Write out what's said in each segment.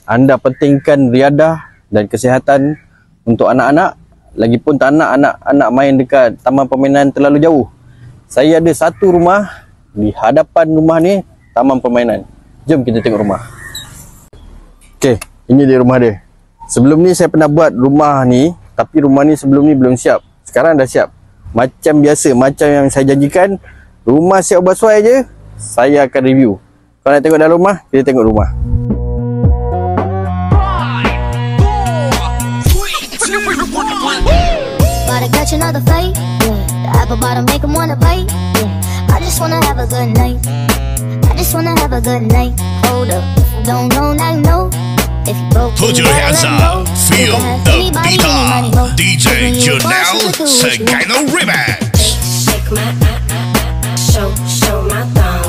Anda pentingkan riadah dan kesihatan untuk anak-anak. Lagipun tak nak anak-anak main dekat taman permainan terlalu jauh. Saya ada satu rumah di hadapan rumah ni, taman permainan. Jom kita tengok rumah. Okey, ini dia rumah dia. Sebelum ni saya pernah buat rumah ni, tapi rumah ni sebelum ni belum siap. Sekarang dah siap. Macam biasa, macam yang saya janjikan, rumah siap bersuai je, saya akan review. Kalau nak tengok dalam rumah, kita tengok rumah. Catch another fight, yeah. The apple bottom make 'em wanna bite, yeah. I just wanna have a good night. I just wanna have a good night. Hold up, don't know, now you know. If you broke, put your hands up, feel the beat up. DJ Janelle Segano Remix. Shake my show my thong,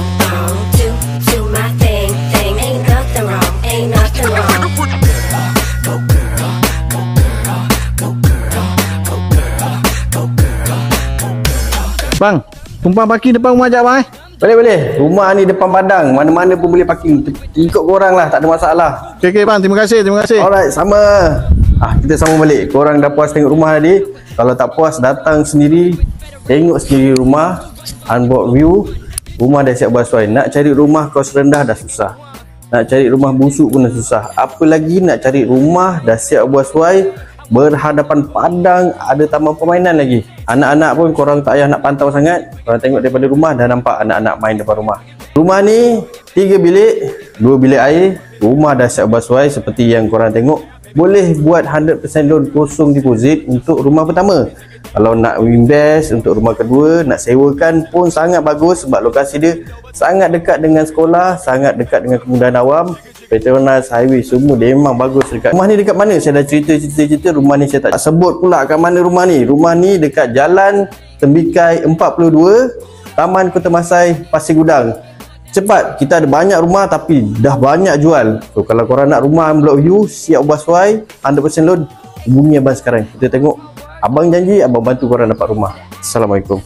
do my thing. Ain't nothing wrong, ain't nothing wrong. Go girl, go girl, go girl, go girl, go girl, go girl. Bang, tumpang parking depan rumah jap bang. Boleh. Rumah ni depan padang, mana-mana pun boleh parking. Ikut korang lah, tak ada masalah. Okey bang, terima kasih. Alright, sama. Kita sama balik. Korang dah puas tengok rumah tadi. Kalau tak puas, datang sendiri, tengok sendiri rumah, unbox view. Rumah dah siap bersuai. Nak cari rumah kos rendah dah susah. Nak cari rumah busuk pun dah susah. Apa lagi nak cari rumah dah siap bersuai, berhadapan padang, ada taman permainan lagi. Anak-anak pun korang tak payah nak pantau sangat. Korang tengok daripada rumah dah nampak anak-anak main depan rumah. Rumah ni 3 bilik, 2 bilik air. Rumah dah siap bersuai seperti yang korang tengok. Boleh buat 100% loan kosong deposit untuk rumah pertama. Kalau nak invest untuk rumah kedua, nak sewakan pun sangat bagus sebab lokasi dia sangat dekat dengan sekolah, sangat dekat dengan kemudahan awam. Petronas, highway semua dia memang bagus dekat. Rumah ni dekat mana? Saya dah cerita rumah ni saya tak sebut pula kat mana rumah ni. Rumah ni dekat Jalan Tembikai 42, Taman Kota Masai, Pasir Gudang. Cepat, kita ada banyak rumah tapi dah banyak jual. So kalau korang nak rumah block view siap bersuai 100% loan, hubungi abang sekarang. Kita tengok. Abang janji abang bantu korang dapat rumah. Assalamualaikum.